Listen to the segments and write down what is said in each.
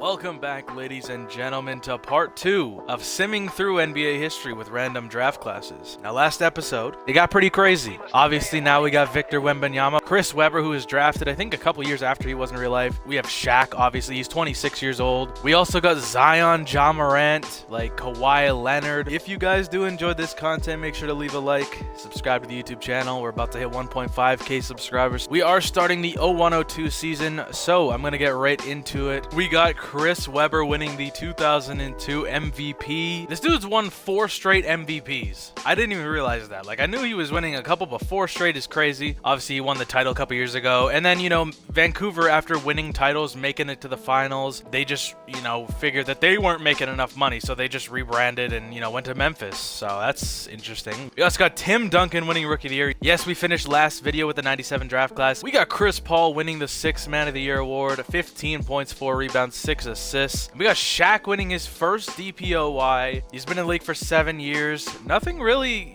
Welcome back, ladies and gentlemen, to part 2 of simming through NBA history with random draft classes. Now, last episode, it got pretty crazy. Obviously, now we got Victor Wembanyama, Chris Webber, who was drafted, I think, a couple years after he was in real life. We have Shaq, obviously, he's 26 years old. We also got Zion, Ja Morant, like Kawhi Leonard. If you guys do enjoy this content, make sure to leave a like, subscribe to the YouTube channel. We're about to hit 1.5k subscribers. We are starting the 0102 season, so I'm going to get right into it. We got Chris Webber winning the 2002 MVP. This dude's won 4 straight MVPs. I didn't even realize that. Like, I knew he was winning a couple, but 4 straight is crazy. Obviously, he won the title a couple years ago. And then, Vancouver, after winning titles, making it to the finals, they just, figured that they weren't making enough money. So they just rebranded and, went to Memphis. So that's interesting. We also got Tim Duncan winning Rookie of the Year. Yes, we finished last video with the 97 draft class. We got Chris Paul winning the 6th Man of the Year award. 15 points, 4 rebounds, 6 assists. We got Shaq winning his first DPOY. He's been in the league for 7 years. Nothing really,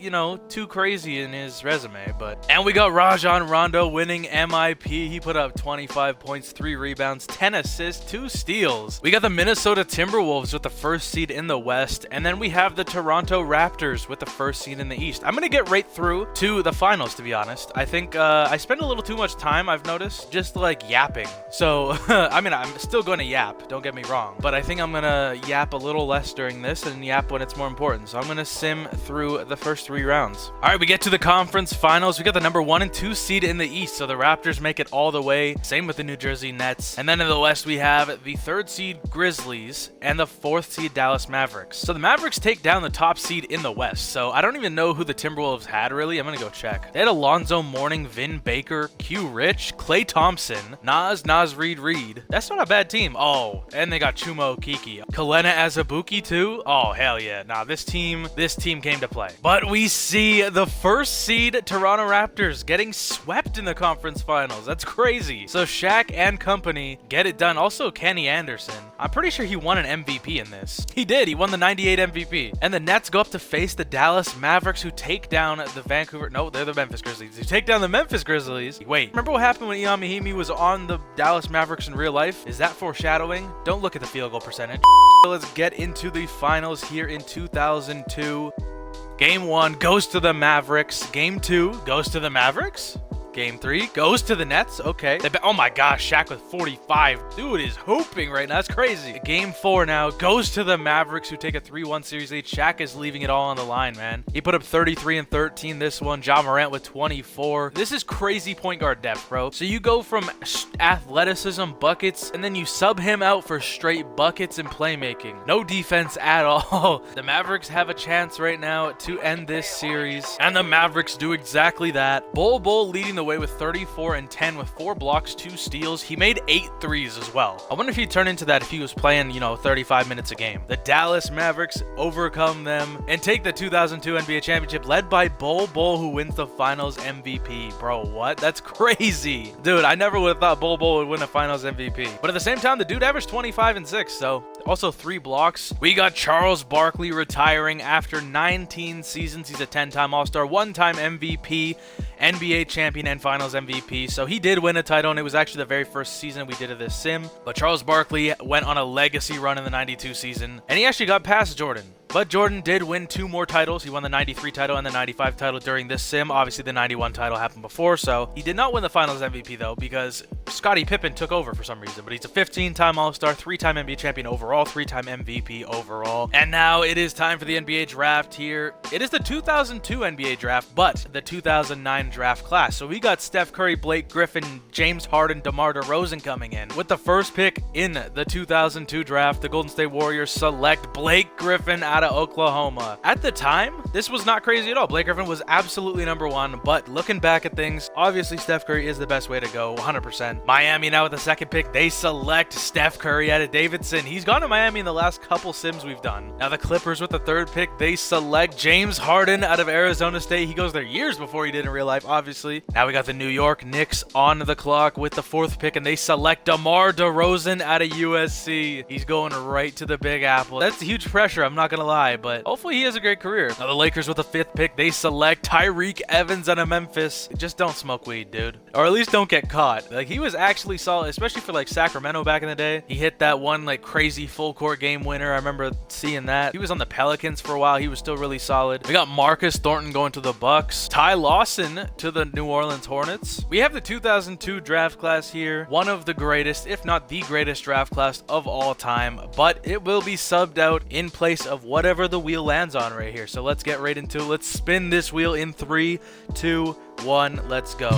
too crazy in his resume, and we got Rajon Rondo winning MIP. He put up 25 points, 3 rebounds, 10 assists, 2 steals. We got the Minnesota Timberwolves with the 1st seed in the West, and then we have the Toronto Raptors with the 1st seed in the East. I'm gonna get right through to the finals, to be honest. I think I spend a little too much time, I've noticed, just like yapping. So, I'm still going to yap. Don't get me wrong, but I think I'm gonna yap a little less during this and yap when it's more important. So I'm gonna sim through the first 3 rounds. All right, we get to the conference finals. We got the number 1 and 2 seed in the East, so the Raptors make it all the way. Same with the New Jersey Nets. And then in the West, we have the 3rd seed Grizzlies and the 4th seed Dallas Mavericks. So the Mavericks take down the top seed in the West. So I don't even know who the Timberwolves had, really. I'm gonna go check. They had Alonzo Mourning, Vin Baker, Q Rich, Klay Thompson, Nas Reed. That's not a bad team. Oh, and they got Chumo Kiki. Kalena Azubuike too? Oh, hell yeah. Nah, this team came to play. But we see the 1st seed Toronto Raptors getting swept in the conference finals. That's crazy. So Shaq and company get it done. Also, Kenny Anderson. I'm pretty sure he won an MVP in this. He did. He won the 98 MVP. And the Nets go up to face the Dallas Mavericks, who take down the Vancouver... No, they're the Memphis Grizzlies. Who take down the Memphis Grizzlies. Wait, remember what happened when Ian Mahinmi was on the Dallas Mavericks in real life? Is that foreshadowing? Don't look at the field goal percentage. Let's get into the finals here in 2002. Game 1 goes to the Mavericks. Game 2 goes to the Mavericks. Game 3 goes to the Nets. Okay. Oh my gosh, Shaq with 45. Dude is hooping right now. That's crazy. Game 4 now goes to the Mavericks, who take a 3-1 series lead. Shaq is leaving it all on the line, man. He put up 33 and 13 this one. Ja Morant with 24. This is crazy point guard depth, bro. So you go from athleticism, buckets, and then you sub him out for straight buckets and playmaking. No defense at all. The Mavericks have a chance right now to end this series, and the Mavericks do exactly that. Bol leading the way with 34 and 10 with 4 blocks, 2 steals. He made 8 threes as well. I wonder if he'd turn into that if he was playing, 35 minutes a game. The Dallas Mavericks overcome them and take the 2002 NBA championship, led by Bol, who wins the finals MVP. Bro, what? That's crazy. Dude, I never would have thought Bol would win a finals MVP. But at the same time, the dude averaged 25 and 6, so also 3 blocks. We got Charles Barkley retiring after 19 seasons. He's a 10-time All-Star, 1-time MVP, NBA champion, and finals MVP. So he did win a title, and it was actually the very first season we did of this sim. But Charles Barkley went on a legacy run in the 92 season, and he actually got past Jordan. But Jordan did win 2 more titles. He won the 93 title and the 95 title during this sim. Obviously, the 91 title happened before, so he did not win the finals MVP, though, because Scottie Pippen took over for some reason. But he's a 15-time All-Star, 3-time NBA champion overall, 3-time MVP overall. And now it is time for the NBA draft here. It is the 2002 NBA draft, but the 2009 draft class. So we got Steph Curry, Blake Griffin, James Harden, DeMar DeRozan coming in. With the 1st pick in the 2002 draft, the Golden State Warriors select Blake Griffin out of Oklahoma. At the time, this was not crazy at all. Blake Griffin was absolutely number 1, but looking back at things, obviously Steph Curry is the best way to go, 100%. Miami now with the 2nd pick, they select Steph Curry out of Davidson. He's gone to Miami in the last couple sims we've done. Now the Clippers with the 3rd pick, they select James Harden out of Arizona State. He goes there years before he did in real life, obviously. Now we got the New York Knicks on the clock with the 4th pick, and they select DeMar DeRozan out of USC. He's going right to the Big Apple. That's huge pressure, I'm not gonna lie, but hopefully he has a great career. Now the Lakers with the 5th pick, they select Tyreke Evans out of Memphis. Just don't smoke weed, dude. Or at least don't get caught. Like, he was actually solid, especially for like Sacramento back in the day. He hit that one like crazy full court game winner. I remember seeing that. He was on the Pelicans for a while. He was still really solid. We got Marcus Thornton going to the Bucks. Ty Lawson to the New Orleans Hornets. We have the 2002 draft class here. One of the greatest, if not the greatest draft class of all time, but it will be subbed out in place of whatever the wheel lands on right here. So let's get right into it. Let's spin this wheel in 3, 2, 1. Let's go.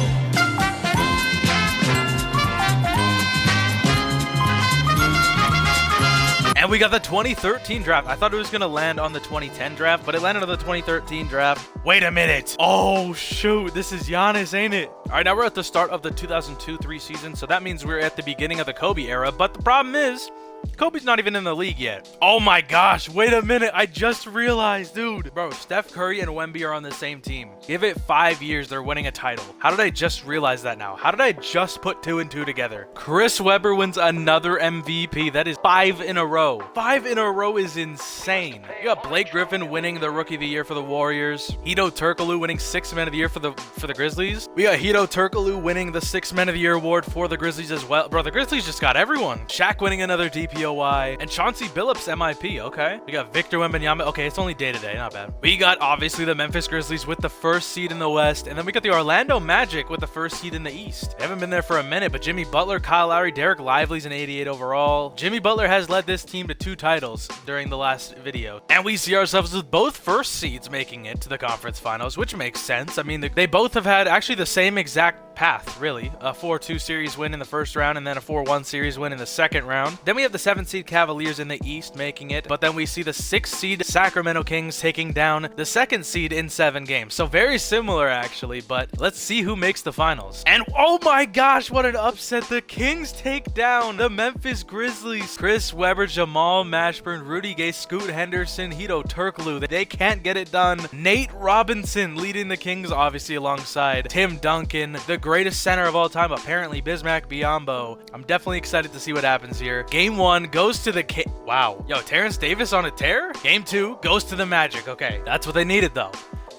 And we got the 2013 draft. I thought it was going to land on the 2010 draft, but it landed on the 2013 draft. Wait a minute. Oh, shoot. This is Giannis, ain't it? All right, now we're at the start of the 2002-03 season, so that means we're at the beginning of the Kobe era. But the problem is, Kobe's not even in the league yet. Oh my gosh, wait a minute. I just realized, dude. Bro, Steph Curry and Wemby are on the same team. Give it 5 years, they're winning a title. How did I just realize that now? How did I just put 2 and 2 together? Chris Webber wins another MVP. That is 5 in a row. 5 in a row is insane. You got Blake Griffin winning the Rookie of the Year for the Warriors. Hedo Turkoglu winning 6th Man of the Year for the Grizzlies. We got Hedo Turkoglu winning the 6th Man of the Year award for the Grizzlies as well. Bro, the Grizzlies just got everyone. Shaq winning another DPOY. And Chauncey Billups MIP, okay. We got Victor Wembanyama. Okay, it's only day-to-day, not bad. We got, obviously, the Memphis Grizzlies with the 1st seed in the West. And then we got the Orlando Magic with the 1st seed in the East. They haven't been there for a minute, but Jimmy Butler, Kyle Lowry, Derek Lively's an 88 overall. Jimmy Butler has led this team to 2 titles during the last video. And we see ourselves with both 1st seeds making it to the conference finals, which makes sense. I mean, they both have had actually the same exact path, really. A 4-2 series win in the 1st round and then a 4-1 series win in the 2nd round. Then we have the 7th seed Cavaliers in the East making it, but then we see the 6th seed Sacramento Kings taking down the 2nd seed in 7 games. So very similar actually, but let's see who makes the finals. And oh my gosh, what an upset. The Kings take down the Memphis Grizzlies. Chris Webber, Jamal Mashburn, Rudy Gay, Scoot Henderson, Hedo Turkoglu. They can't get it done. Nate Robinson leading the Kings, obviously alongside Tim Duncan, the greatest center of all time, apparently Bismack Biyombo. I'm definitely excited to see what happens here. Game 1 goes to the wow. Yo, Terrence Davis on a tear? Game 2 goes to the Magic. Okay, that's what they needed though.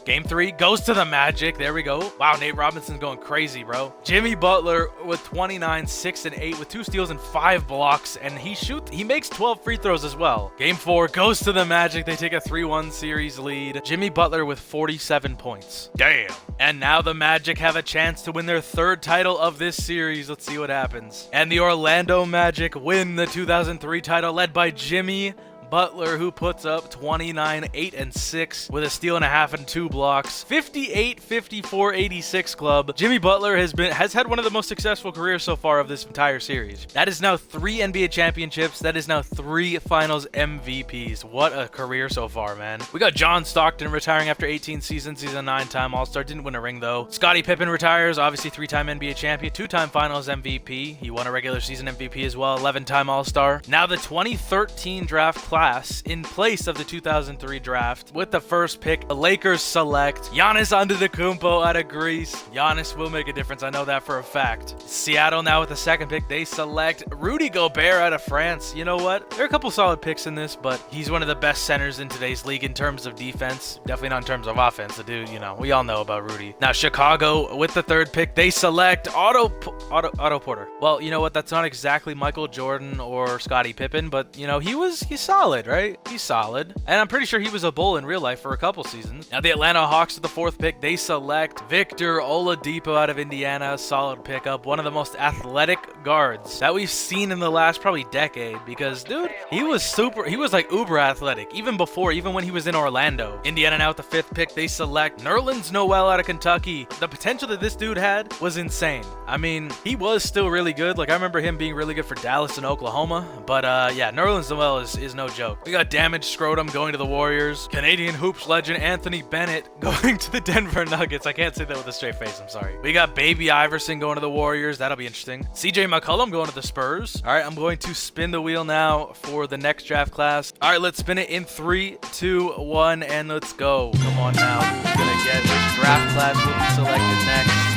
Game 3 goes to the Magic. There we go. Wow, Nate Robinson's going crazy, bro. Jimmy Butler with 29, 6 and 8 with 2 steals and 5 blocks, and he makes 12 free throws as well. Game 4 goes to the Magic. They take a 3-1 series lead. Jimmy Butler with 47 points. Damn. And now the Magic have a chance to win their 3rd title of this series. Let's see what happens. And the Orlando Magic win the 2003 title, led by Jimmy Butler, who puts up 29, 8 and 6 with a steal and a half and 2 blocks. 58, 54, 86 club. Jimmy Butler has had one of the most successful careers so far of this entire series. That is now 3 NBA championships. That is now 3 finals MVPs. What a career so far, man. We got John Stockton retiring after 18 seasons. He's a 9-time All-Star. Didn't win a ring though. Scottie Pippen retires, obviously 3-time NBA champion, 2-time finals MVP. He won a regular season MVP as well, 11-time All-Star. Now the 2013 draft class in place of the 2003 draft. With the 1st pick, the Lakers select Giannis Antetokounmpo out of Greece. Giannis will make a difference. I know that for a fact. Seattle now with the 2nd pick, they select Rudy Gobert out of France. You know what? There are a couple solid picks in this, but he's one of the best centers in today's league in terms of defense. Definitely not in terms of offense. The dude, you know, we all know about Rudy. Now Chicago with the 3rd pick, they select Otto Porter. Well, you know what? That's not exactly Michael Jordan or Scottie Pippen, but you know, he's solid, right? He's solid. And I'm pretty sure he was a Bull in real life for a couple seasons. Now the Atlanta Hawks with the 4th pick, they select Victor Oladipo out of Indiana. Solid pickup. One of the most athletic guards that we've seen in the last probably decade, because dude, he was like uber athletic even when he was in Orlando. Indiana now with the 5th pick, they select Nerlens Noel out of Kentucky. The potential that this dude had was insane. I mean, he was still really good. Like I remember him being really good for Dallas and Oklahoma, but yeah, Nerlens Noel is no joke. We got Damaged Scrotum going to the Warriors. Canadian hoops legend Anthony Bennett going to the Denver Nuggets. I can't say that with a straight face, I'm sorry. We got Baby Iverson going to the Warriors. That'll be interesting. CJ McCollum going to the Spurs. All right, I'm going to spin the wheel now for the next draft class. All right, let's spin it in 3, 2, 1, and let's go. Come on now. We're gonna get which draft class will be selected next.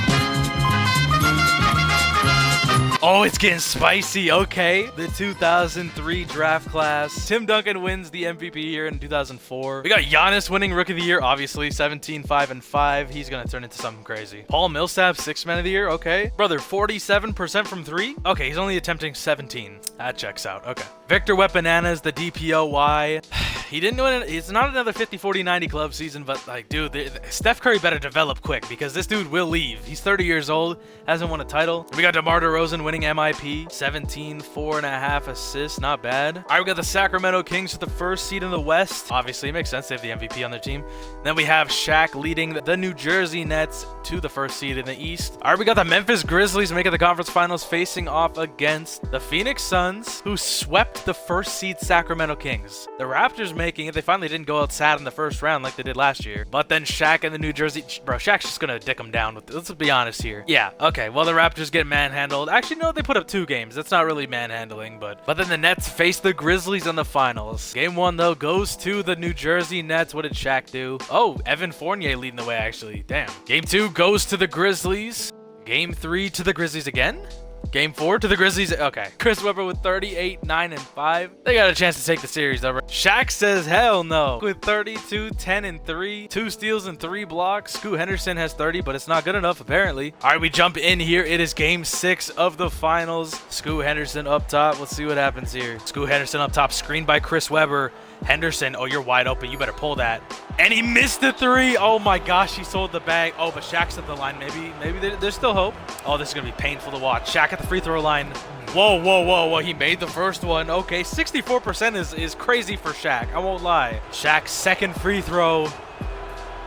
Oh, it's getting spicy. Okay. The 2003 draft class. Tim Duncan wins the MVP here in 2004. We got Giannis winning Rookie of the Year, obviously. 17, 5, and 5. He's going to turn into something crazy. Paul Millsap, 6th Man of the Year. Okay. Brother, 47% from 3. Okay, he's only attempting 17. That checks out. Okay. Victor Wembanyama, the DPOY. He didn't win it. It's not another 50, 40, 90 club season, but like, dude, Steph Curry better develop quick because this dude will leave. He's 30 years old, hasn't won a title. We got DeMar DeRozan winning MIP, 17, 4.5 assists, not bad. All right, we got the Sacramento Kings with the 1st seed in the West. Obviously, it makes sense. They have the MVP on their team. Then we have Shaq leading the New Jersey Nets to the 1st seed in the East. All right, we got the Memphis Grizzlies making the conference finals facing off against the Phoenix Suns, who swept the 1st seed Sacramento Kings. The Raptors making it. They finally didn't go out sad in the 1st round like they did last year. But then Shaq and the New Jersey... Bro, Shaq's just going to dick them down. Let's be honest here. Yeah, okay. Well, the Raptors get manhandled. Actually, no, they put up 2 games. That's not really manhandling, but then the Nets face the Grizzlies in the finals. Game 1, though, goes to the New Jersey Nets. What did Shaq do? Oh, Evan Fournier leading the way, actually. Damn. Game 2 goes to the Grizzlies. Game 3 to the Grizzlies again? Game 4 to the Grizzlies. Okay. Chris Webber with 38, 9, and 5. They got a chance to take the series over. Shaq says hell no with 32, 10, and 3. 2 steals and 3 blocks. Scoot Henderson has 30, but it's not good enough, apparently. All right, we jump in here. It is game 6 of the finals. Scoot Henderson up top. Let's see what happens here. Scoot Henderson up top. Screened by Chris Webber. Henderson, oh, you're wide open. You better pull that. And he missed the 3. Oh, my gosh. He sold the bag. Oh, but Shaq's at the line. Maybe there's still hope. Oh, this is going to be painful to watch. Shaq at the free throw line. Whoa, whoa, whoa, whoa. He made the first one. Okay, 64% is crazy for Shaq. I won't lie. Shaq's second free throw.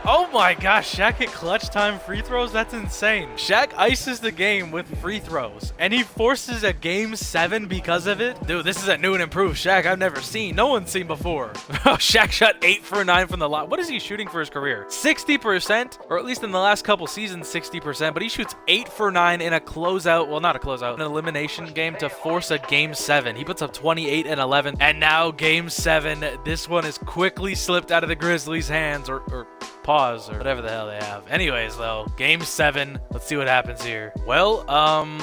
Oh my gosh, Shaq hit clutch time free throws? That's insane. Shaq ices the game with free throws, and he forces a game 7 because of it. Dude, this is a new and improved Shaq I've never seen. No one's seen before. Shaq shot 8 for 9 from the line. What is he shooting for his career? 60%, or at least in the last couple seasons, 60%, but he shoots 8 for 9 in a closeout. Well, not a closeout, an elimination game to force a game 7. He puts up 28 and 11, and now game 7. This one is quickly slipped out of the Grizzlies' hands, or pause, or whatever the hell they have. Anyways, though, game 7. Let's see what happens here. Well,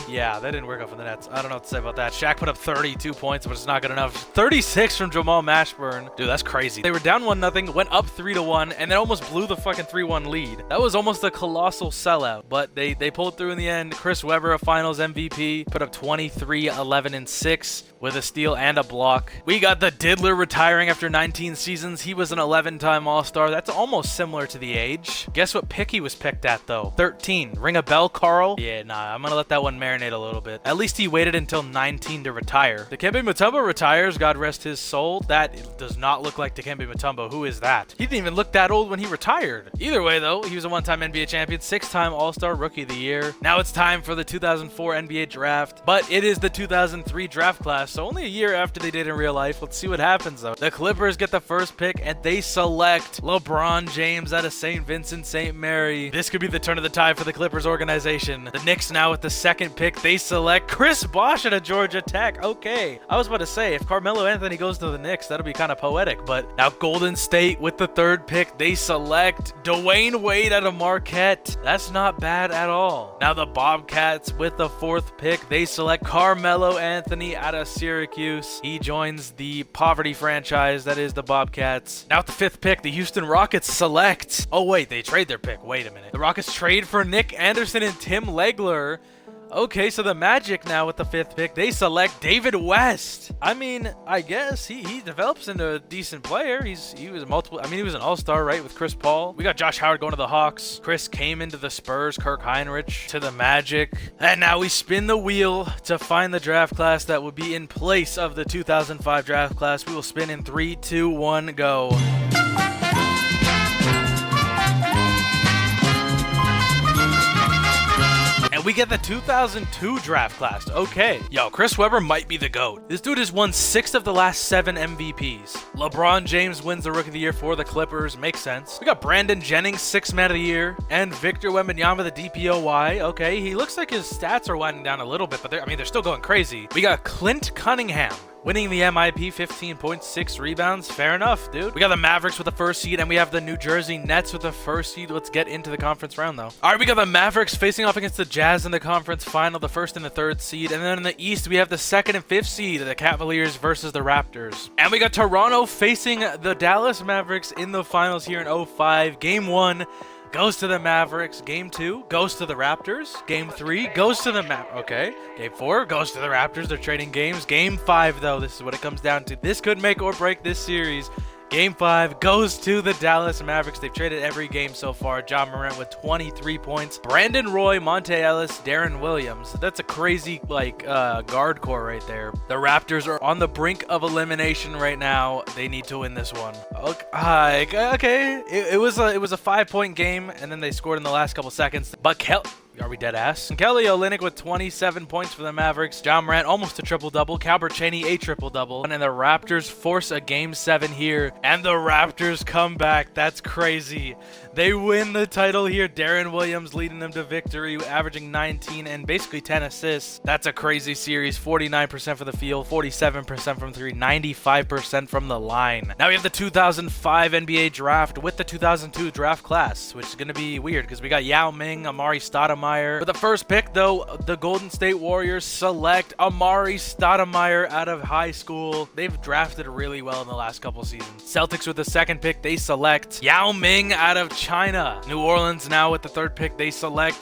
yeah, that didn't work out for the Nets. I don't know what to say about that. Shaq put up 32 points, but it's not good enough. 36 from Jamal Mashburn. Dude, that's crazy. They were down 1-0, went up 3-1, and then almost blew the fucking 3-1 lead. That was almost a colossal sellout, but they pulled through in the end. Chris Webber, a finals MVP, put up 23, 11, and 6 with a steal and a block. We got the Diddler retiring after 19 seasons. He was an 11-time All-Star. That's almost similar to the age. Guess what pick he was picked at, though? 13. Ring a bell, Carl? Yeah, nah, I'm gonna let that one marinate a little bit. At least he waited until 19 to retire. Dikembe Mutombo retires, God rest his soul. That does not look like Dikembe Mutombo. Who is that? He didn't even look that old when he retired. Either way, though, he was a 1-time NBA champion, 6-time All-Star Rookie of the Year. Now it's time for the 2004 NBA draft, but it is the 2003 draft class, so only a year after they did in real life. Let's see what happens, though. The Clippers get the first pick, and they select LeBron James out of St. Vincent St. Mary. This could be the turn of the tide for the Clippers organization. The Knicks now with the second pick, they select Chris Bosh out of Georgia Tech. Okay, I was about to say, if Carmelo Anthony goes to the Knicks, that'll be kind of poetic, but now Golden State with the third pick, they select Dwayne Wade out of Marquette. That's not bad at all. Now the Bobcats with the fourth pick, they select Carmelo Anthony out of Syracuse. He joins the poverty franchise that is the Bobcats. Now at the fifth pick, the Houston Rockets select... Oh wait, they trade their pick. Wait a minute. The Rockets trade for Nick Anderson and Tim Legler. Okay, so the Magic now with the fifth pick, they select David West. I mean, I guess he develops into a decent player. He was an all-star, right, with Chris Paul. We got Josh Howard going to the Hawks. Chris came into the Spurs, Kirk Heinrich to the Magic. And now we spin the wheel to find the draft class that will be in place of the 2005 draft class. We will spin in 3, 2, 1, go. And we get the 2002 draft class. Okay. Yo, Chris Webber might be the GOAT. This dude has won 6 of the last 7 MVPs. LeBron James wins the Rookie of the Year for the Clippers. Makes sense. We got Brandon Jennings, 6th Man of the Year. And Victor Wembanyama, the DPOY. Okay, he looks like his stats are winding down a little bit, but they're still going crazy. We got Clint Cunningham. winning the MIP, 15.6 rebounds. Fair enough, dude. We got the Mavericks with the first seed, and we have the New Jersey Nets with the first seed. Let's get into the conference round, though. All right, we got the Mavericks facing off against the Jazz in the conference final, the first and the third seed. And then in the East, we have the second and fifth seed, the Cavaliers versus the Raptors. And we got Toronto facing the Dallas Mavericks in the finals here in 05. Game 1 goes to the Mavericks. Game 2 goes to the Raptors. Game 3 goes to the Okay. Game 4 goes to the Raptors. They're trading games. Game 5, though, this is what it comes down to. This could make or break this series. Game 5 goes to the Dallas Mavericks. They've traded every game so far. John Morant with 23 points. Brandon Roy, Monte Ellis, Darren Williams. That's a crazy, guard core right there. The Raptors are on the brink of elimination right now. They need to win this one. Okay. It was a 5-point game, and then they scored in the last couple seconds. But are we dead ass? And Kelly Olynyk with 27 points for the Mavericks. John Morant almost a triple-double. Calbert Cheaney a triple-double. And then the Raptors force a Game 7 here. And the Raptors come back. That's crazy. They win the title here. Darren Williams leading them to victory, averaging 19 and basically 10 assists. That's a crazy series. 49% for the field, 47% from three, 95% from the line. Now we have the 2005 NBA draft with the 2002 draft class, which is going to be weird because we got Yao Ming, Amari Stoudemire. For the first pick, though, the Golden State Warriors select Amari Stoudemire out of high school. They've drafted really well in the last couple seasons. Celtics with the second pick, they select Yao Ming out of China. New Orleans now with the third pick, they select,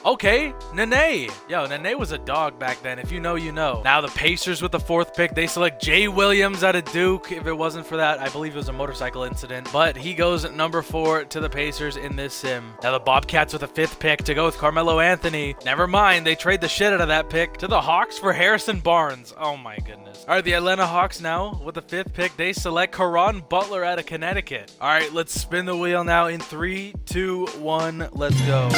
Nene. Yo, Nene was a dog back then. If you know, you know. Now the Pacers with the fourth pick, they select Jay Williams out of Duke. If it wasn't for that, I believe it was a motorcycle incident. But he goes number 4 to the Pacers in this sim. Now the Bobcats with the fifth pick to go with Carmelo Anthony. Never mind, they trade the shit out of that pick to the Hawks for Harrison Barnes. Oh my goodness. All right, the Atlanta Hawks now with the fifth pick, they select Caron Butler out of Connecticut. All right, let's spin the wheel now in 3, 2, 1, let's go.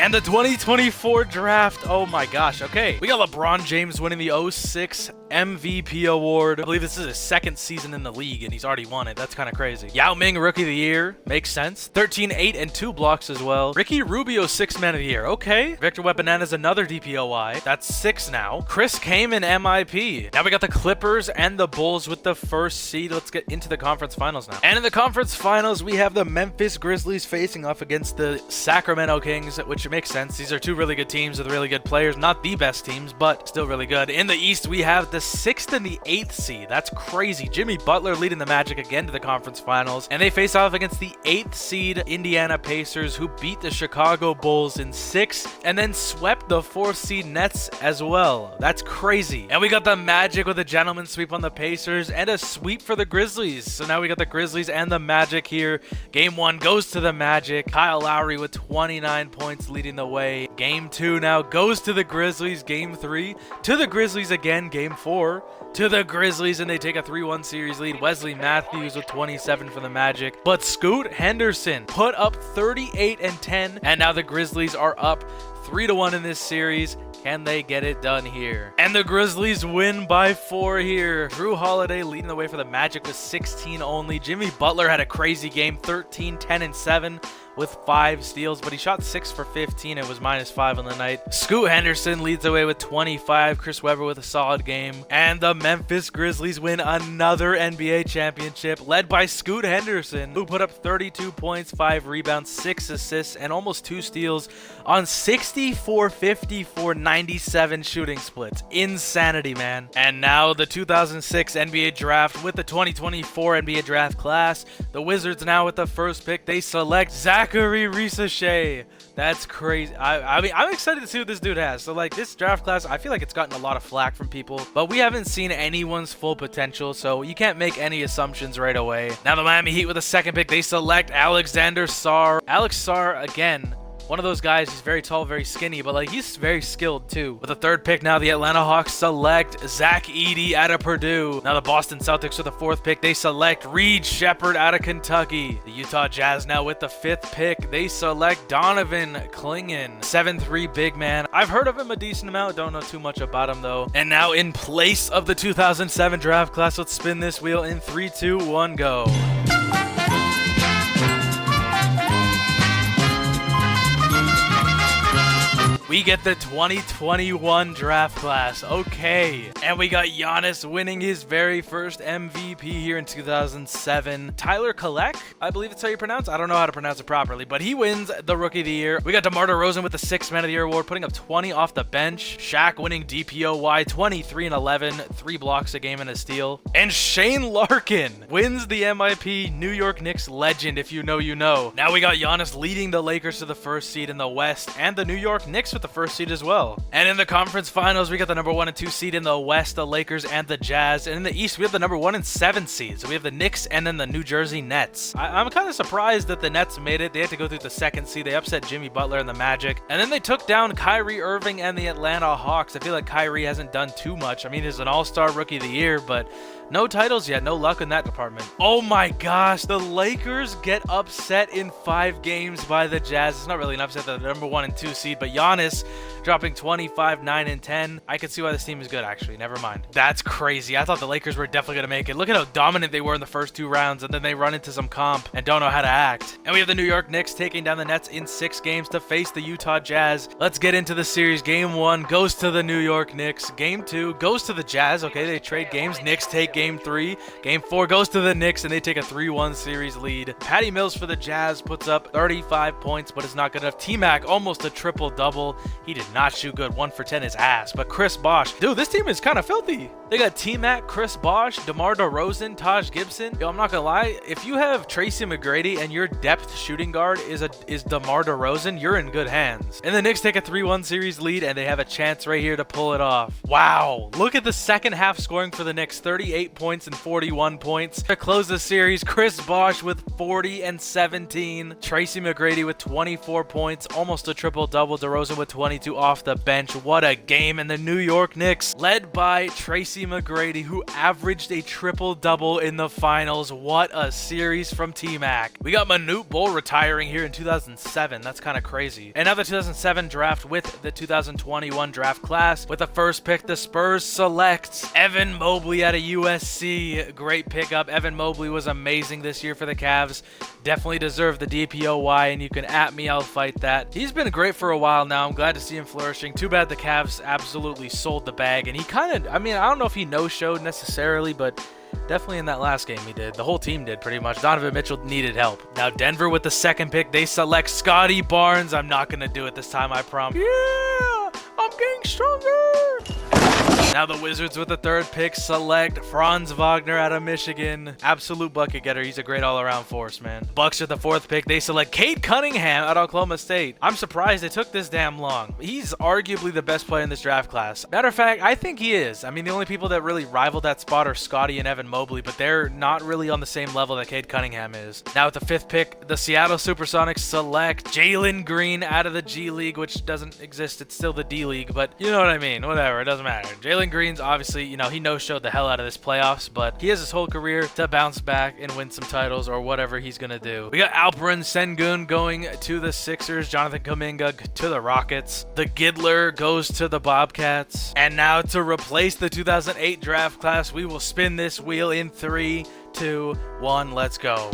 And the 2024 draft, oh my gosh, okay. We got LeBron James winning the 06 MVP award. I believe this is his second season in the league, and he's already won it. That's kind of crazy. Yao Ming, Rookie of the Year. Makes sense. 13, 8, and 2 blocks as well. Ricky Rubio, 6th Man of the Year. Okay. Victor Wembanyama, another DPOY. That's 6 now. Chris Kaman, MIP. Now we got the Clippers and the Bulls with the first seed. Let's get into the conference finals now. And in the conference finals, we have the Memphis Grizzlies facing off against the Sacramento Kings, which makes sense. These are two really good teams with really good players. Not the best teams, but still really good. In the East, we have the 6th and the 8th seed. That's crazy. Jimmy Butler leading the Magic again to the conference finals. And they face off against the 8th seed Indiana Pacers, who beat the Chicago Bulls in 6 and then swept the 4th seed Nets as well. That's crazy. And we got the Magic with a gentleman sweep on the Pacers and a sweep for the Grizzlies. So now we got the Grizzlies and the Magic here. Game 1 goes to the Magic. Kyle Lowry with 29 points leading the way. Game 2 now goes to the Grizzlies. Game 3 to the Grizzlies again. Game 4 to the Grizzlies, and they take a 3-1 series lead. Wesley Matthews with 27 for the Magic. But Scoot Henderson put up 38 and 10, and now the Grizzlies are up 3-1 in this series. Can they get it done here? And the Grizzlies win by 4 here. Drew Holiday leading the way for the Magic with 16 only. Jimmy Butler had a crazy game, 13, 10, and 7 with 5 steals, but he shot 6 for 15 and was -5 on the night. Scoot Henderson leads the way with 25. Chris Webber with a solid game. And the Memphis Grizzlies win another NBA championship, led by Scoot Henderson, who put up 32 points, 5 rebounds, 6 assists, and almost 2 steals on 64, 54, 97 shooting splits. Insanity, man. And now the 2006 NBA draft with the 2024 NBA draft class. The Wizards now with the first pick, they select Zachary Risachet. That's crazy. I mean, I'm excited to see what this dude has. So, like, this draft class, I feel like it's gotten a lot of flack from people, but we haven't seen anyone's full potential, so you can't make any assumptions right away. Now, the Miami Heat with the second pick, they select Alexander Sarr. Alex Sarr, again, one of those guys, he's very tall, very skinny, but like he's very skilled too. With the third pick now, the Atlanta Hawks select Zach Edey out of Purdue. Now the Boston Celtics with the fourth pick, they select Reed Shepherd out of Kentucky. The Utah Jazz now with the fifth pick, they select Donovan Clingan, 7'3" big man. I've heard of him a decent amount, don't know too much about him though. And now in place of the 2007 draft class, let's spin this wheel in 3, 2, 1, go. we get the 2021 draft class. Okay. And we got Giannis winning his very first MVP here in 2007. Tyler Kolek, I believe it's how you pronounce. I don't know how to pronounce it properly, but he wins the Rookie of the Year. We got DeMar DeRozan with the 6th Man of the Year award, putting up 20 off the bench. Shaq winning DPOY, 23 and 11, 3 blocks a game and a steal. And Shane Larkin wins the MIP, New York Knicks legend. If you know, you know. Now we got Giannis leading the Lakers to the 1st seed in the West, and the New York Knicks with the 1st seed as well. And in the conference finals, we got the number 1 and 2 seed in the West, the Lakers and the Jazz. And in the East, we have the number 1 and 7 seed. So we have the Knicks and then the New Jersey Nets. I'm kind of surprised that the Nets made it. They had to go through the 2nd seed. They upset Jimmy Butler and the Magic. And then they took down Kyrie Irving and the Atlanta Hawks. I feel like Kyrie hasn't done too much. I mean, he's an all-star Rookie of the Year, but no titles yet. No luck in that department. Oh my gosh, the Lakers get upset in 5 games by the Jazz. It's not really an upset. They're the number 1 and 2 seed, but Giannis dropping 25, 9, and 10. I can see why this team is good, actually. Never mind. That's crazy. I thought the Lakers were definitely going to make it. Look at how dominant they were in the first 2 rounds, and then they run into some comp and don't know how to act. And we have the New York Knicks taking down the Nets in 6 games to face the Utah Jazz. Let's get into the series. Game 1 goes to the New York Knicks. Game 2 goes to the Jazz. Okay, they trade games. Knicks take Game 3. Game 4 goes to the Knicks, and they take a 3-1 series lead. Patty Mills for the Jazz puts up 35 points, but it's not good enough. T-Mac almost a triple-double. He did not shoot good. 1 for 10 is ass. But Chris Bosh, dude, this team is kind of filthy. They got T-Mac, Chris Bosh, DeMar DeRozan, Taj Gibson. Yo, I'm not gonna lie. If you have Tracy McGrady and your depth shooting guard is DeMar DeRozan, you're in good hands. And the Knicks take a 3-1 series lead, and they have a chance right here to pull it off. Wow. Look at the second half scoring for the Knicks. 38 points and 41 points. To close the series, Chris Bosh with 40 and 17. Tracy McGrady with 24 points, almost a triple-double. DeRozan with 22 off the bench. What a game. And the New York Knicks, led by Tracy McGrady, who averaged a triple-double in the finals. What a series from T-Mac. We got Manute Bol retiring here in 2007. That's kind of crazy. And now the 2007 draft with the 2021 draft class. With the first pick, the Spurs select Evan Mobley out of USC. Great pickup. Evan Mobley was amazing this year for the Cavs. Definitely deserved the DPOY, and you can at me, I'll fight that. He's been great for a while now. I'm glad to see him flourishing. Too bad the Cavs absolutely sold the bag, and he kind of, I mean, I don't know if he no-showed necessarily, but definitely in that last game he did. The whole team did pretty much. Donovan Mitchell needed help. Now Denver with the 2nd pick, they select Scotty Barnes. I'm not going to do it this time, I promise. Yeah, I'm getting stronger. Now the Wizards with the 3rd pick select Franz Wagner out of Michigan. Absolute bucket getter. He's a great all-around force, man. Bucks with the 4th pick. They select Cade Cunningham out of Oklahoma State. I'm surprised it took this damn long. He's arguably the best player in this draft class. Matter of fact, I think he is. I mean, the only people that really rival that spot are Scotty and Evan Mobley, but they're not really on the same level that Cade Cunningham is. Now with the 5th pick, the Seattle Supersonics select Jalen Green out of the G League, which doesn't exist. It's still the D League, but you know what I mean. Whatever. It doesn't matter. Jalen Green's obviously, you know, he no-showed the hell out of this playoffs, but he has his whole career to bounce back and win some titles or whatever he's gonna do. We got Alperen Sengun going to the Sixers, Jonathan Kuminga to the Rockets, the Giddler goes to the Bobcats, and now to replace the 2008 draft class, we will spin this wheel in 3, 2, 1, let's go.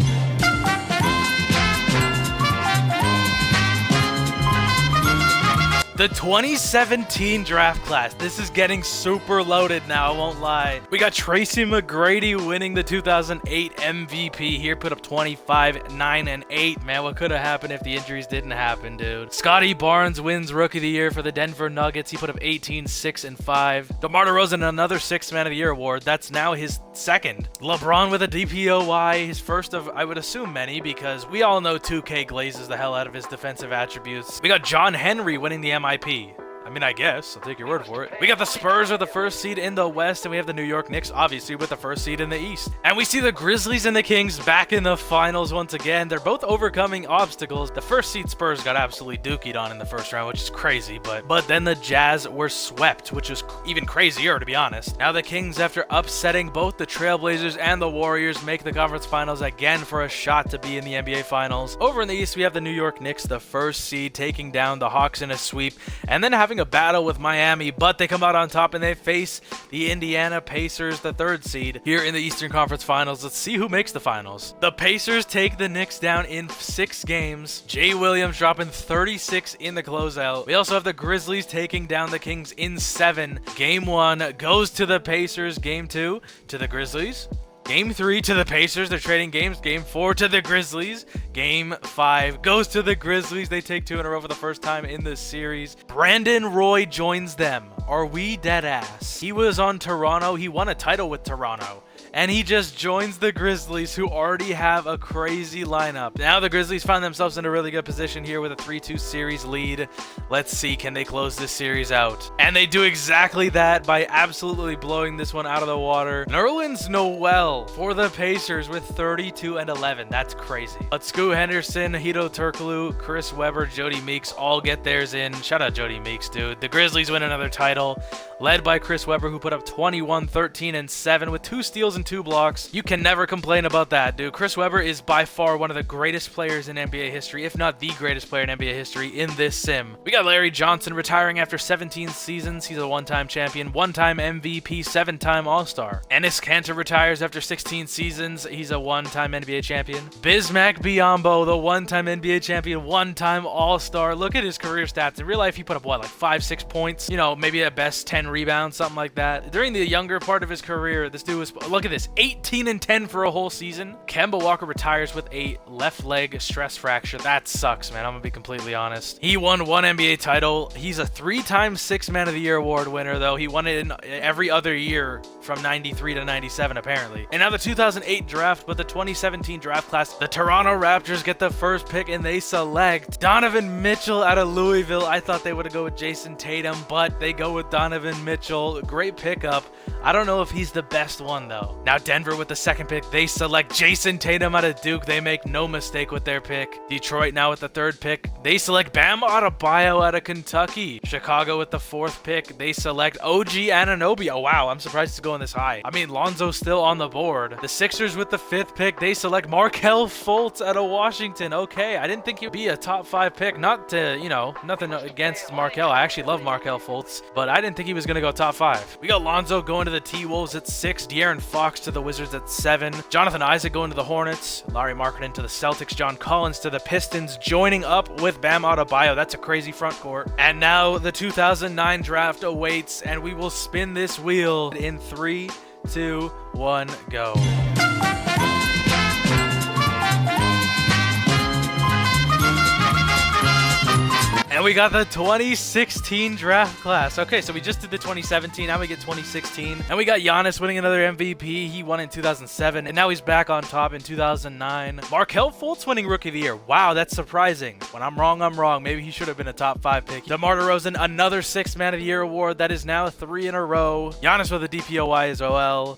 The 2017 draft class. This is getting super loaded now, I won't lie. We got Tracy McGrady winning the 2008 MVP here. Put up 25, 9, and 8. Man, what could have happened if the injuries didn't happen, dude? Scotty Barnes wins Rookie of the Year for the Denver Nuggets. He put up 18, 6, and 5. DeMar DeRozan, another 6th Man of the Year award. That's now his 2nd. LeBron with a DPOY. His first of, I would assume, many, because we all know 2K glazes the hell out of his defensive attributes. We got John Henry winning the MIP. I mean, I guess. I'll take your word for it. We got the Spurs with the 1st seed in the West, and we have the New York Knicks, obviously, with the 1st seed in the East. And we see the Grizzlies and the Kings back in the finals once again. They're both overcoming obstacles. The 1st seed Spurs got absolutely dookied on in the first round, which is crazy, but then the Jazz were swept, which was even crazier, to be honest. Now the Kings, after upsetting both the Trailblazers and the Warriors, make the conference finals again for a shot to be in the NBA Finals. Over in the East, we have the New York Knicks, the 1st seed, taking down the Hawks in a sweep, and then having having a battle with Miami, but they come out on top and they face the Indiana Pacers, the 3rd seed here in the Eastern Conference Finals. Let's see who makes the finals. The Pacers take the Knicks down in 6 games. Jay Williams dropping 36 in the closeout. We also have the Grizzlies taking down the Kings in 7. Game 1 goes to the Pacers. Game 2 to the Grizzlies. Game 3 to the Pacers. They're trading games. Game 4 to the Grizzlies. Game 5 goes to the Grizzlies. They take 2 in a row for the first time in this series. Brandon Roy joins them. Are we dead ass? He was on Toronto. He won a title with Toronto. And he just joins the Grizzlies, who already have a crazy lineup. Now the Grizzlies find themselves in a really good position here with a 3-2 series lead. Let's see, can they close this series out? And they do exactly that by absolutely blowing this one out of the water. Nerlens Noel for the Pacers with 32 and 11. That's crazy. But Scoot Henderson, Hito Turkoglu, Chris Webber, Jody Meeks all get theirs in. Shout out Jody Meeks, dude. The Grizzlies win another title, led by Chris Webber, who put up 21, 13, and 7 with 2 steals and 2 blocks. You can never complain about that, dude. Chris Webber is by far one of the greatest players in NBA history, if not the greatest player in NBA history in this sim. We got Larry Johnson retiring after 17 seasons. He's a 1-time champion, 1-time MVP, 7-time All-Star. Enes Kanter retires after 16 seasons. He's a 1-time NBA champion. Bismack Biyombo, the 1-time NBA champion, 1-time All-Star. Look at his career stats. In real life, he put up, what, like 5-6 points? You know, maybe at best 10 rebounds, something like that. During the younger part of his career, this dude was, look at this, 18 and 10 for a whole season. Kemba Walker retires with a left leg stress fracture. That sucks, man. I'm gonna be completely honest. He won 1 NBA title. He's a 3-time 6th Man of the Year award winner, though. He won it in every other year from 93 to 97, apparently. And now the 2008 draft, but the 2017 draft class, the Toronto Raptors get the first pick and they select Donovan Mitchell out of Louisville. I thought they would go with Jason Tatum, but they go with Donovan Mitchell. Great pickup. I don't know if he's the best one, though. Now Denver with the 2nd pick, they select Jason Tatum out of Duke. They make no mistake with their pick. Detroit now with the 3rd pick, they select Bam Adebayo out of Kentucky. Chicago with the 4th pick, they select OG Anunoby. Oh wow, I'm surprised it's going this high. I mean, Lonzo's still on the board. The Sixers with the 5th pick, they select Markelle Fultz out of Washington. Okay, I didn't think he'd be a top 5 pick. Not to, you know, nothing against Markelle. I actually love Markelle Fultz, but I didn't think he was gonna go top 5. We got Lonzo going to the T-Wolves at 6, De'Aaron Fox to the Wizards at 7, Jonathan Isaac going to the Hornets, Larry Markkinen to the Celtics, John Collins to the Pistons, joining up with Bam Adebayo. That's a crazy front court. And now the 2009 draft awaits, and we will spin this wheel in 3, 2, 1, go. And we got the 2016 draft class. Okay, so we just did the 2017. Now we get 2016. And we got Giannis winning another MVP. He won in 2007. And now he's back on top in 2009. Markelle Fultz winning Rookie of the Year. Wow, that's surprising. When I'm wrong, I'm wrong. Maybe he should have been a top 5 pick. DeMar DeRozan, another 6th Man of the Year award. That is now 3 in a row. Giannis with a DPOY as well.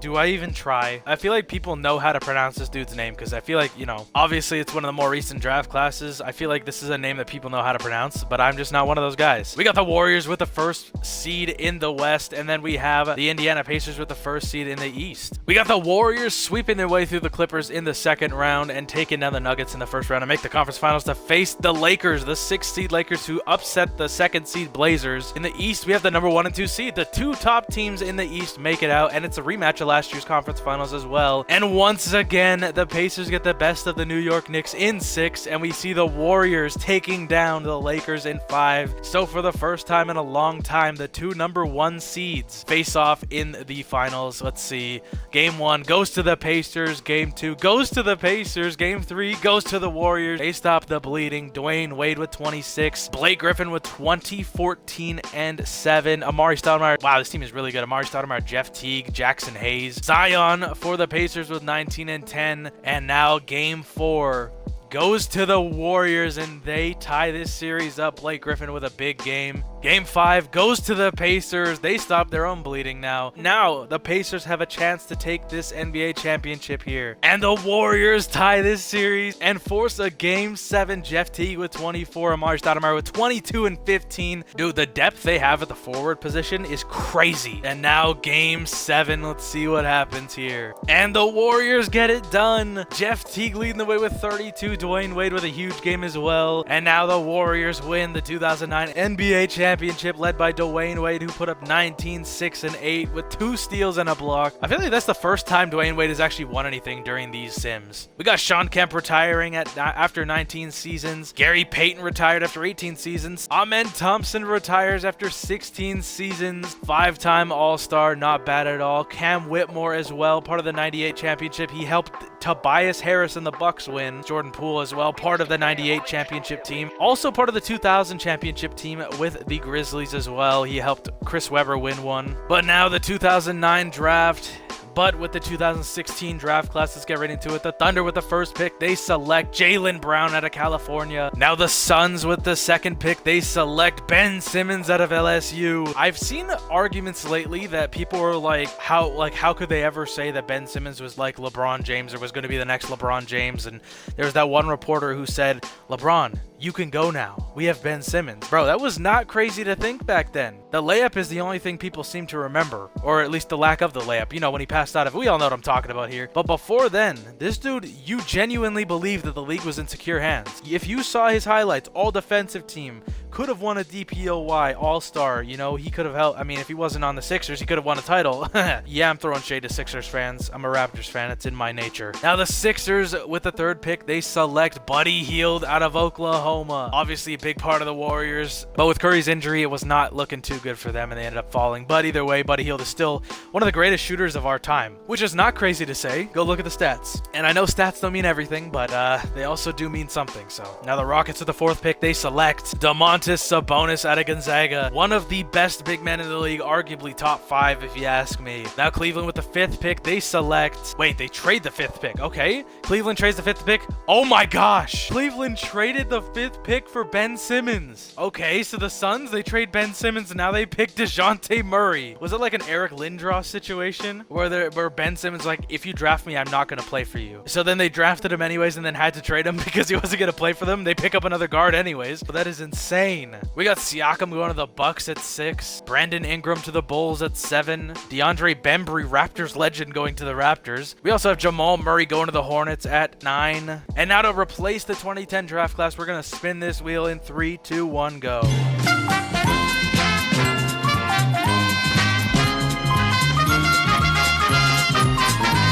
Do I even try? I feel like people know how to pronounce this dude's name because I feel like, you know, obviously it's one of the more recent draft classes. I feel like this is a name that people know how to pronounce, but I'm just not one of those guys. We got the Warriors with the 1st seed in the West, and then we have the Indiana Pacers with the 1st seed in the East. We got the Warriors sweeping their way through the Clippers in the 2nd round and taking down the Nuggets in the 1st round and make the conference finals to face the Lakers, the 6th seed Lakers, who upset the 2nd seed Blazers. In the East, we have the number 1 and 2 seed. The 2 top teams in the East make it out, and it's a rematch of last year's conference finals as well. And once again, the Pacers get the best of the New York Knicks in 6, and we see the Warriors taking down the Lakers in 5. So for the first time in a long time, the 2 number 1 seeds face off in the finals. Let's see. Game 1 goes to the Pacers. Game 2 goes to the Pacers. Game 3 goes to the Warriors. They stop the bleeding. Dwayne Wade with 26. Blake Griffin with 20, 14, and 7. Amari Stoudemire. Wow, this team is really good. Amari Stoudemire, Jeff Teague, Jackson Hayes. Zion for the Pacers with 19 and 10. And now game 4 goes to the Warriors, and they tie this series up. Blake Griffin with a big game. Game 5 goes to the Pacers. They stop their own bleeding now. Now, the Pacers have a chance to take this NBA championship here. And the Warriors tie this series and force a Game 7. Jeff Teague with 24, Homage with 22 and 15. Dude, the depth they have at the forward position is crazy. And now Game 7. Let's see what happens here. And the Warriors get it done. Jeff Teague leading the way with 32. Dwayne Wade with a huge game as well. And now the Warriors win the 2009 NBA championship led by Dwayne Wade, who put up 19, 6, and 8 with 2 steals and a block. I feel like that's the first time Dwayne Wade has actually won anything during these sims. We got Sean Kemp retiring after 19 seasons. Gary Payton retired after 18 seasons. Amen Thompson retires after 16 seasons. 5-time All-Star, not bad at all. Cam Whitmore as well, part of the 98 championship. He helped Tobias Harris and the Bucks win. Jordan Poole as well, part of the 98 championship team. Also part of the 2000 championship team with the Grizzlies as well. He helped Chris Webber win one. But now the 2009 draft. But with the 2016 draft class, let's get right into it. The Thunder with the first pick, they select Jaylen Brown out of California. Now the Suns with the second pick, they select Ben Simmons out of LSU. I've seen arguments lately that people were like, how could they ever say that Ben Simmons was like LeBron James or was going to be the next LeBron James? And there was that one reporter who said, LeBron, you can go now. We have Ben Simmons. Bro, that was not crazy to think back then. The layup is the only thing people seem to remember, or at least the lack of the layup. You know, when he passed out of it. We all know what I'm talking about here. But before then, this dude, you genuinely believe that the league was in secure hands. If you saw his highlights, all defensive team, could have won a DPOY All-Star. You know, he could have helped. I mean, if he wasn't on the Sixers, he could have won a title. Yeah, I'm throwing shade to Sixers fans. I'm a Raptors fan. It's in my nature. Now the Sixers with the third pick, they select Buddy Hield out of Oklahoma. Obviously a big part of the Warriors, but with Curry's injury, it was not looking too good for them and they ended up falling. But either way, Buddy Hield is still one of the greatest shooters of our time, which is not crazy to say. Go look at the stats. And I know stats don't mean everything, but they also do mean something. So now the Rockets with the fourth pick, they select Domantas Sabonis out of Gonzaga. One of the best big men in the league, arguably top 5 if you ask me. Now Cleveland with the fifth pick, they select... Wait, they trade the fifth pick. Okay. Cleveland trades the fifth pick. Oh my gosh. Cleveland traded the fifth pick for Ben Simmons. Okay, so the Suns, they trade Ben Simmons and now they pick DeJounte Murray. Was it like an Eric Lindros situation where Ben Simmons like, if you draft me, I'm not going to play for you. So then they drafted him anyways and then had to trade him because he wasn't going to play for them. They pick up another guard anyways, but that is insane. We got Siakam going to the Bucks at 6. Brandon Ingram to the Bulls at 7. DeAndre Bembry, Raptors legend, going to the Raptors. We also have Jamal Murray going to the Hornets at 9. And now to replace the 2010 draft class, we're going to spin this wheel in 3, 2, 1, go.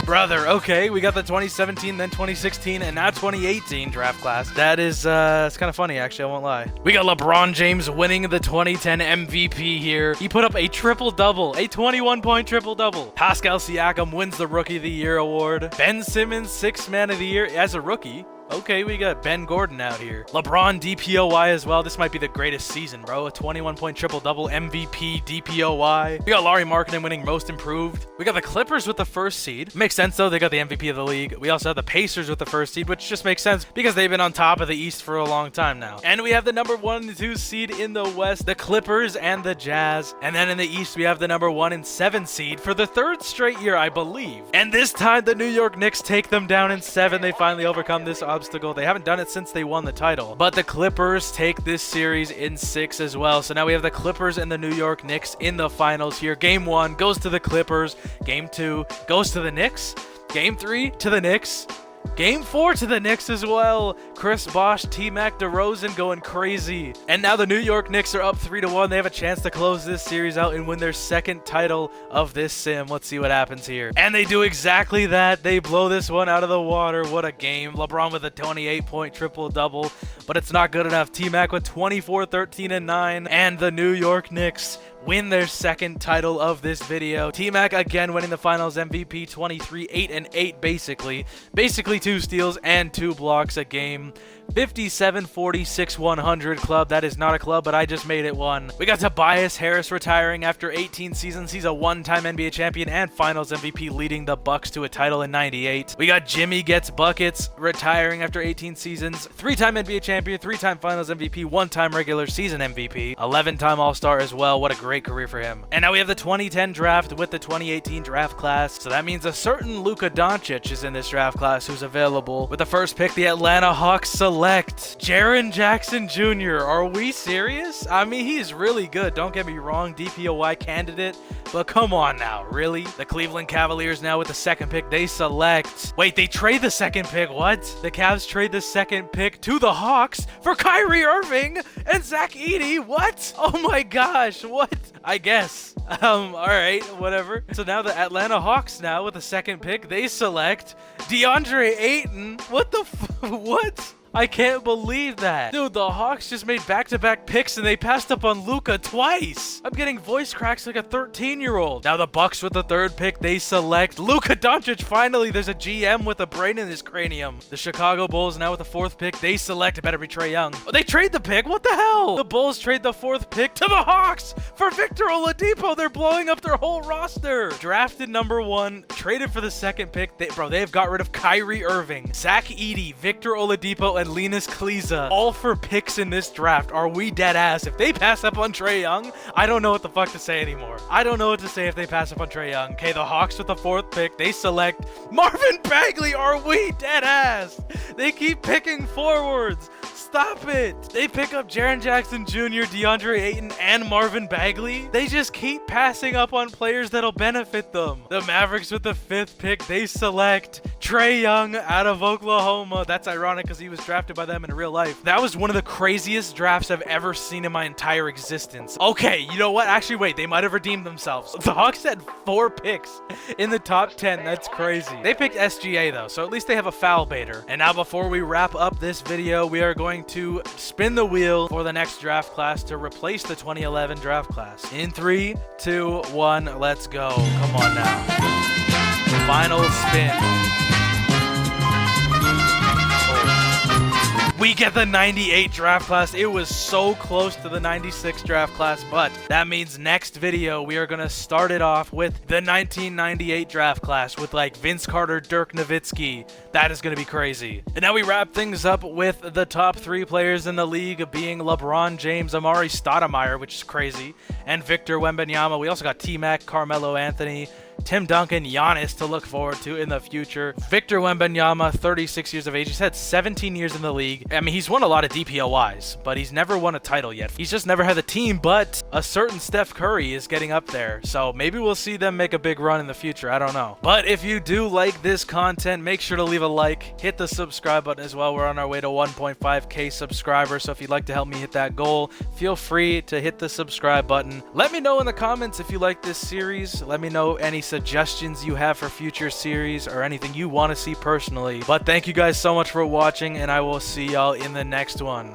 Brother, okay, we got the 2017, then 2016, and now 2018 draft class. That is, it's kind of funny, actually, I won't lie. We got LeBron James winning the 2010 MVP here. He put up a triple-double, a 21-point triple-double. Pascal Siakam wins the Rookie of the Year award. Ben Simmons, 6th Man of the Year as a rookie. Okay, we got Ben Gordon out here. LeBron DPOY as well. This might be the greatest season, bro. A 21-point triple-double, MVP, DPOY. We got Larry Markkinen winning Most Improved. We got the Clippers with the first seed. Makes sense, though. They got the MVP of the league. We also have the Pacers with the first seed, which just makes sense because they've been on top of the East for a long time now. And we have the number 1 and 2 seed in the West, the Clippers and the Jazz. And then in the East, we have the number 1 and 7 seed for the 3rd straight year, I believe. And this time, the New York Knicks take them down in 7. They finally overcome this obstacle. They haven't done it since they won the title. But the Clippers take this series in 6 as well. So now we have the Clippers and the New York Knicks in the finals here. Game 1 goes to the Clippers. Game 2 goes to the Knicks. Game 3 to the Knicks. Game 4 to the Knicks as well. Chris Bosh, T-Mac, DeRozan going crazy. And now the New York Knicks are up 3-1. They have a chance to close this series out and win their 2nd title of this sim. Let's see what happens here. And they do exactly that. They blow this one out of the water. What a game. LeBron with a 28-point triple-double. But it's not good enough. T-Mac with 24, 13, and 9. And the New York Knicks win their second title of this video. T-Mac again winning the finals MVP, 23, 8-8 basically. Basically 2 steals and 2 blocks a game. 57, 46, 100 club. That is not a club, but I just made it one. We got Tobias Harris retiring after 18 seasons. He's a one-time NBA champion and finals MVP, leading the Bucks to a title in 98. We got Jimmy Gets Buckets retiring after 18 seasons. 3-time NBA champion, 3-time finals MVP, 1-time regular season MVP, 11-time All-Star as well. What a great career for him. And now we have the 2010 draft with the 2018 draft class. So that means a certain Luka Doncic is in this draft class who's available. With the first pick, the Atlanta Hawks select Jaren Jackson Jr. Are we serious? I mean, he's really good. Don't get me wrong, DPOY candidate, but come on now, really? The Cleveland Cavaliers now with the second pick, they select... Wait, they trade the second pick, what? The Cavs trade the second pick to the Hawks for Kyrie Irving and Zach Edey, what? Oh my gosh, what? I guess. Alright, whatever. So now the Atlanta Hawks now with the second pick, they select DeAndre Ayton. What the what? I can't believe that. Dude, the Hawks just made back-to-back picks and they passed up on Luka twice. I'm getting voice cracks like a 13-year-old. Now the Bucks with the third pick, they select Luka Doncic. Finally, there's a GM with a brain in his cranium. The Chicago Bulls now with the fourth pick, they select, it better be Trae Young. Oh, they trade the pick? What the hell? The Bulls trade the fourth pick to the Hawks for Victor Oladipo. They're blowing up their whole roster. Drafted number 1, traded for the second pick. They have got rid of Kyrie Irving, Zach Edey, Victor Oladipo, and Linus Kliza, all for picks in this draft. Are we dead ass? If they pass up on Trae Young, I don't know what the fuck to say anymore. I don't know what to say if they pass up on Trae Young. Okay, the Hawks with the fourth pick, they select Marvin Bagley. Are we dead ass? They keep picking forwards. Stop it. They pick up Jaren Jackson Jr., DeAndre Ayton, and Marvin Bagley. They just keep passing up on players that'll benefit them. The Mavericks with the fifth pick, they select Trae Young out of Oklahoma. That's ironic because he was drafted by them in real life. That was one of the craziest drafts I've ever seen in my entire existence. Okay, you know what? Actually, wait, they might have redeemed themselves. The Hawks had 4 picks in the top 10. That's crazy. They picked SGA though, so at least they have a foul baiter. And now before we wrap up this video, we are going to spin the wheel for the next draft class to replace the 2011 draft class. In 3, 2, 1, let's go. Come on now. Final spin. We get the 98 draft class. It was so close to the 96 draft class, but that means next video we are going to start it off with the 1998 draft class with like Vince Carter, Dirk Nowitzki. That is going to be crazy. And now we wrap things up with the top 3 players in the league being LeBron James, Amari Stoudemire, which is crazy, and Victor Wembanyama. We also got T-Mac, Carmelo Anthony, Tim Duncan, Giannis to look forward to in the future. Victor Wembanyama, 36 years of age. He's had 17 years in the league. I mean, he's won a lot of DPOYs, but he's never won a title yet. He's just never had the team, but a certain Steph Curry is getting up there. So maybe we'll see them make a big run in the future. I don't know. But if you do like this content, make sure to leave a like. Hit the subscribe button as well. We're on our way to 1.5K subscribers. So if you'd like to help me hit that goal, feel free to hit the subscribe button. Let me know in the comments if you like this series. Let me know any suggestions you have for future series or anything you want to see personally. But thank you guys so much for watching, and I will see y'all in the next one.